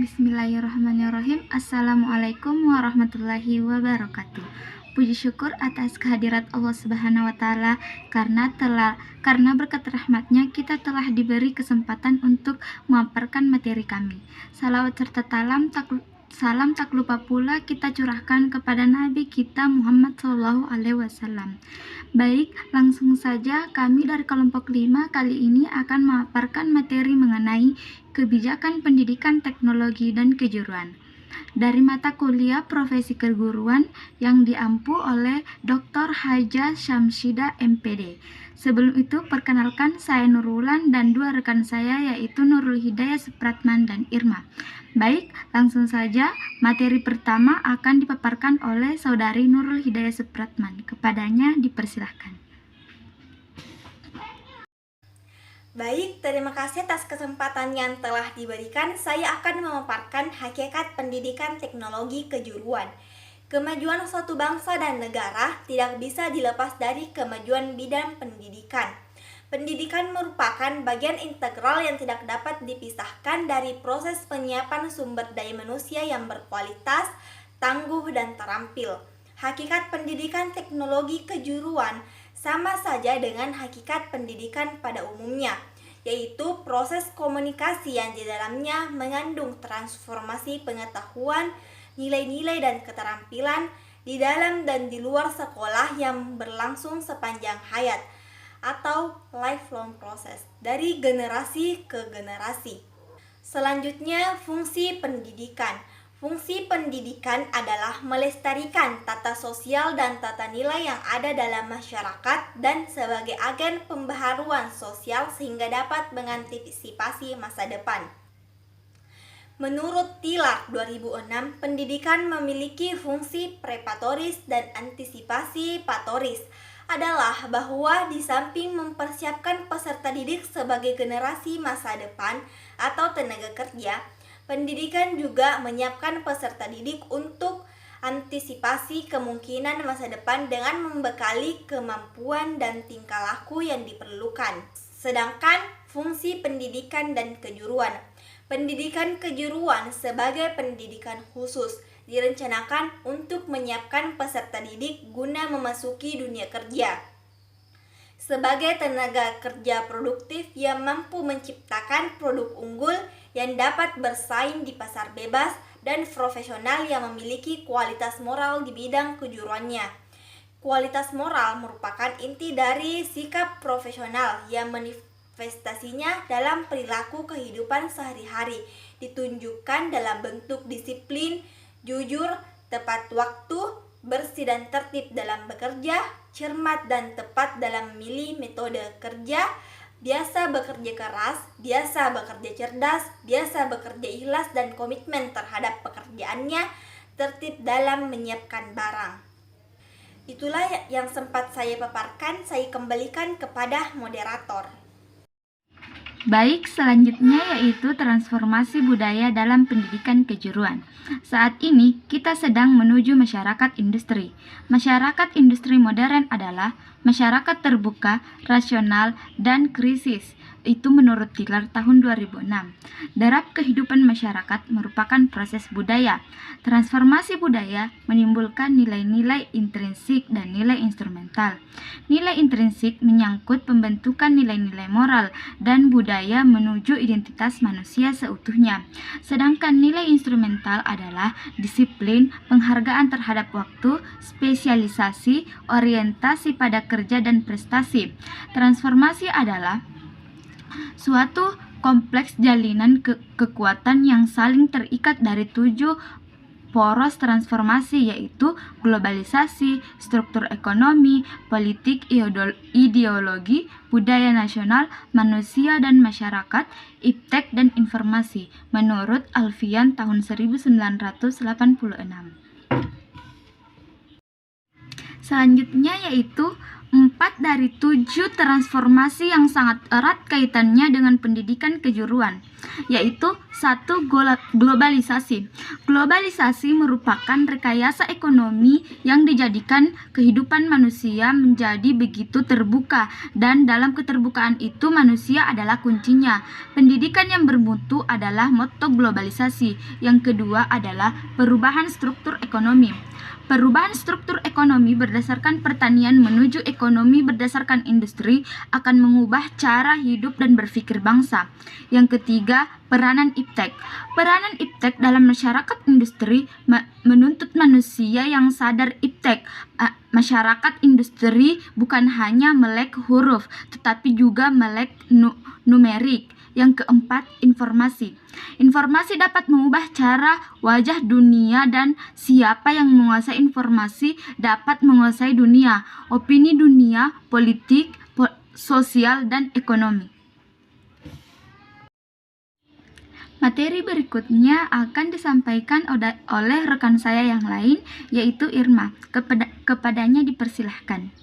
Bismillahirrahmanirrahim. Assalamualaikum warahmatullahi wabarakatuh. Puji syukur atas kehadirat Allah Subhanahu wa taala karena berkat rahmatnya kita telah diberi kesempatan untuk memaparkan materi kami. Salawat serta salam tak lupa pula kita curahkan kepada Nabi kita Muhammad SAW. Baik, langsung saja kami dari kelompok 5 kali ini akan memaparkan materi mengenai kebijakan pendidikan teknologi dan kejuruan dari mata kuliah profesi keguruan yang diampu oleh Dr. Haja Syamsida MPD. Sebelum itu, perkenalkan saya Nurulan dan dua rekan saya yaitu Nurul Hidayah Supratman dan Irma. Baik, langsung saja materi pertama akan dipaparkan oleh saudari Nurul Hidayah Supratman. Kepadanya dipersilahkan. Baik, terima kasih atas kesempatan yang telah diberikan. Saya akan memaparkan hakikat pendidikan teknologi kejuruan. Kemajuan suatu bangsa dan negara tidak bisa dilepas dari kemajuan bidang pendidikan. Pendidikan merupakan bagian integral yang tidak dapat dipisahkan dari proses penyiapan sumber daya manusia yang berkualitas, tangguh, dan terampil. Hakikat pendidikan teknologi kejuruan sama saja dengan hakikat pendidikan pada umumnya, yaitu proses komunikasi yang di dalamnya mengandung transformasi pengetahuan, nilai-nilai dan keterampilan di dalam dan di luar sekolah yang berlangsung sepanjang hayat atau lifelong process dari generasi ke generasi. Selanjutnya, fungsi pendidikan. Fungsi pendidikan adalah melestarikan tata sosial dan tata nilai yang ada dalam masyarakat dan sebagai agen pembaharuan sosial sehingga dapat mengantisipasi masa depan. Menurut Tilar 2006, pendidikan memiliki fungsi prepatoris dan antisipasi patoris adalah bahwa di samping mempersiapkan peserta didik sebagai generasi masa depan atau tenaga kerja, pendidikan juga menyiapkan peserta didik untuk antisipasi kemungkinan masa depan dengan membekali kemampuan dan tingkah laku yang diperlukan. Sedangkan fungsi pendidikan dan kejuruan. Pendidikan kejuruan sebagai pendidikan khusus direncanakan untuk menyiapkan peserta didik guna memasuki dunia kerja sebagai tenaga kerja produktif yang mampu menciptakan produk unggul yang dapat bersaing di pasar bebas dan profesional yang memiliki kualitas moral di bidang kejuruannya. Kualitas moral merupakan inti dari sikap profesional yang manifestasinya dalam perilaku kehidupan sehari-hari, ditunjukkan dalam bentuk disiplin, jujur, tepat waktu, bersih dan tertib dalam bekerja, cermat dan tepat dalam memilih metode kerja, biasa bekerja keras, biasa bekerja cerdas, biasa bekerja ikhlas dan komitmen terhadap pekerjaannya, tertib dalam menyiapkan barang. Itulah yang sempat saya paparkan, saya kembalikan kepada moderator. Baik, selanjutnya yaitu transformasi budaya dalam pendidikan kejuruan. Saat ini kita sedang menuju masyarakat industri. Masyarakat industri modern adalah masyarakat terbuka, rasional, dan krisis. Itu menurut Tilar tahun 2006. Derap kehidupan masyarakat merupakan proses budaya. Transformasi budaya menimbulkan nilai-nilai intrinsik dan nilai instrumental. Nilai intrinsik menyangkut pembentukan nilai-nilai moral dan budaya menuju identitas manusia seutuhnya. Sedangkan nilai instrumental adalah disiplin, penghargaan terhadap waktu, spesialisasi, orientasi pada kerja dan prestasi. Transformasi adalah suatu kompleks jalinan kekuatan yang saling terikat dari 7 poros transformasi, yaitu globalisasi, struktur ekonomi, politik, ideologi, budaya nasional, manusia dan masyarakat, iptek dan informasi, menurut Alfian tahun 1986. Selanjutnya yaitu 4 dari 7 transformasi yang sangat erat kaitannya dengan pendidikan kejuruan. yaitu satu, globalisasi. Globalisasi merupakan rekayasa ekonomi yang dijadikan kehidupan manusia menjadi begitu terbuka, dan dalam keterbukaan itu manusia adalah kuncinya. Pendidikan yang bermutu adalah moto globalisasi. Yang kedua adalah perubahan struktur ekonomi. Perubahan struktur ekonomi berdasarkan pertanian menuju ekonomi berdasarkan industri akan mengubah cara hidup dan berpikir bangsa. Yang ketiga, peranan iptek. Peranan iptek dalam masyarakat industri menuntut manusia yang sadar iptek. Masyarakat industri bukan hanya melek huruf, tetapi juga melek numerik. Yang keempat, informasi. Informasi dapat mengubah cara wajah dunia, dan siapa yang menguasai informasi dapat menguasai dunia, opini dunia, politik, sosial, dan ekonomi. Materi berikutnya akan disampaikan oleh rekan saya yang lain, yaitu Irma. Kepadanya dipersilahkan.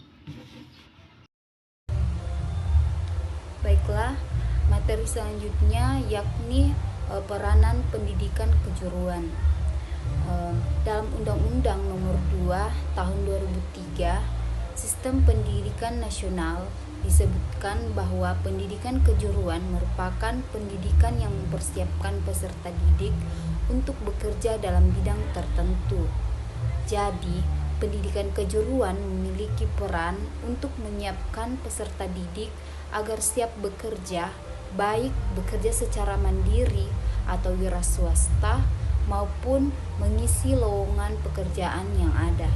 Baiklah, materi selanjutnya yakni peranan pendidikan kejuruan. Dalam Undang-Undang Nomor 2 Tahun 2003, Sistem Pendidikan Nasional disebutkan bahwa pendidikan kejuruan merupakan pendidikan yang mempersiapkan peserta didik untuk bekerja dalam bidang tertentu. Jadi, pendidikan kejuruan memiliki peran untuk menyiapkan peserta didik agar siap bekerja, baik bekerja secara mandiri atau wira swasta maupun mengisi lowongan pekerjaan yang ada.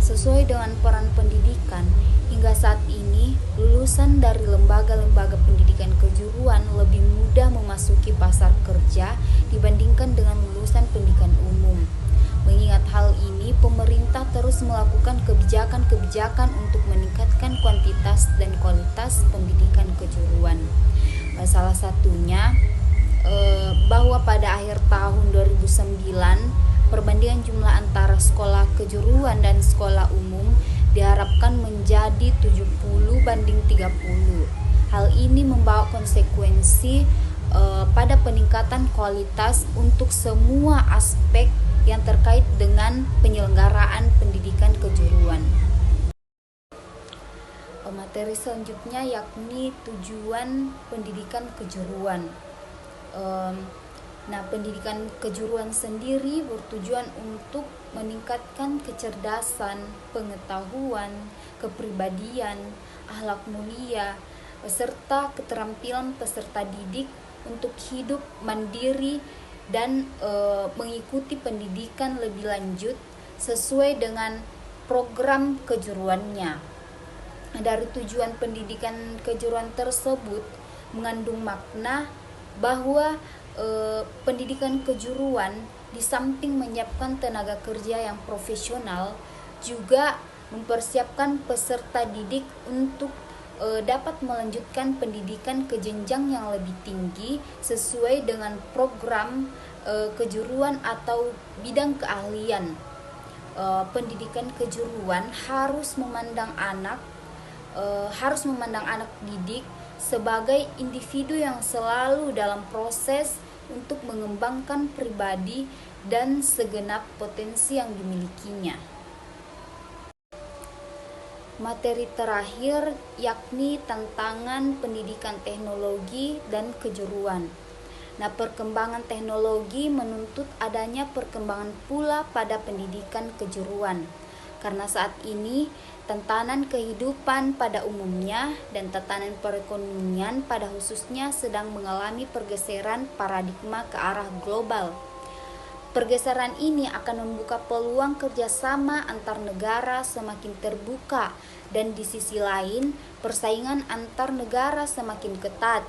Sesuai dengan peran pendidikan, hingga saat ini lulusan dari lembaga-lembaga pendidikan kejuruan lebih mudah memasuki pasar kerja dibandingkan dengan lulusan pendidikan umum. Mengingat hal ini, pemerintah terus melakukan kebijakan-kebijakan untuk meningkatkan kuantitas dan kualitas pendidikan kejuruan. Salah satunya bahwa pada akhir tahun 2009, perbandingan jumlah antara sekolah kejuruan dan sekolah umum diharapkan menjadi 70:30. Hal ini membawa konsekuensi pada peningkatan kualitas untuk semua aspek yang terkait dengan penyelenggaraan pendidikan kejuruan. Materi selanjutnya yakni tujuan pendidikan kejuruan. Pendidikan kejuruan sendiri bertujuan untuk meningkatkan kecerdasan, pengetahuan, kepribadian, akhlak mulia, serta keterampilan peserta didik untuk hidup mandiri dan mengikuti pendidikan lebih lanjut sesuai dengan program kejuruannya. Dari tujuan pendidikan kejuruan tersebut mengandung makna bahwa pendidikan kejuruan di samping menyiapkan tenaga kerja yang profesional, juga mempersiapkan peserta didik untuk dapat melanjutkan pendidikan ke jenjang yang lebih tinggi sesuai dengan program kejuruan atau bidang keahlian. Pendidikan kejuruan harus memandang anak didik sebagai individu yang selalu dalam proses untuk mengembangkan pribadi dan segenap potensi yang dimilikinya. Materi terakhir yakni tantangan pendidikan teknologi dan kejuruan. Perkembangan teknologi menuntut adanya perkembangan pula pada pendidikan kejuruan. Karena saat ini tatanan kehidupan pada umumnya dan tatanan perekonomian pada khususnya sedang mengalami pergeseran paradigma ke arah global. Pergeseran ini akan membuka peluang kerjasama antar negara semakin terbuka, dan di sisi lain persaingan antar negara semakin ketat.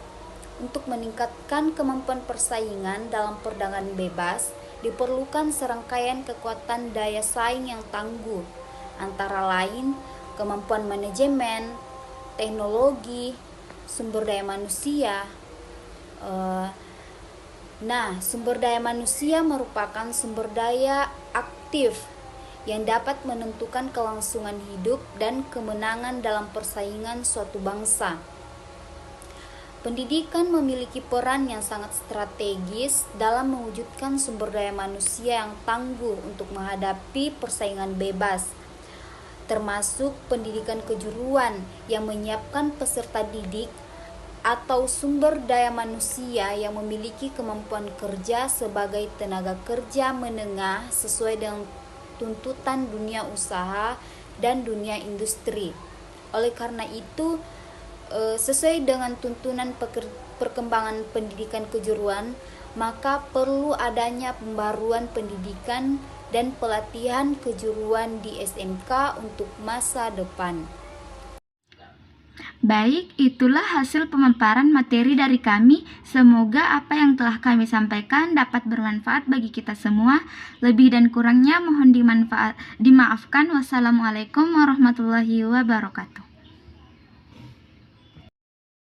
Untuk meningkatkan kemampuan persaingan dalam perdagangan bebas, diperlukan serangkaian kekuatan daya saing yang tangguh, antara lain kemampuan manajemen, teknologi, sumber daya manusia. Sumber daya manusia merupakan sumber daya aktif yang dapat menentukan kelangsungan hidup dan kemenangan dalam persaingan suatu bangsa. Pendidikan memiliki peran yang sangat strategis dalam mewujudkan sumber daya manusia yang tangguh untuk menghadapi persaingan bebas, termasuk pendidikan kejuruan yang menyiapkan peserta didik atau sumber daya manusia yang memiliki kemampuan kerja sebagai tenaga kerja menengah sesuai dengan tuntutan dunia usaha dan dunia industri. Oleh karena itu, sesuai dengan tuntunan perkembangan pendidikan kejuruan, maka perlu adanya pembaruan pendidikan dan pelatihan kejuruan di SMK untuk masa depan. Baik, itulah hasil pemaparan materi dari kami. Semoga apa yang telah kami sampaikan dapat bermanfaat bagi kita semua. Lebih dan kurangnya mohon dimaafkan. Wassalamualaikum warahmatullahi wabarakatuh.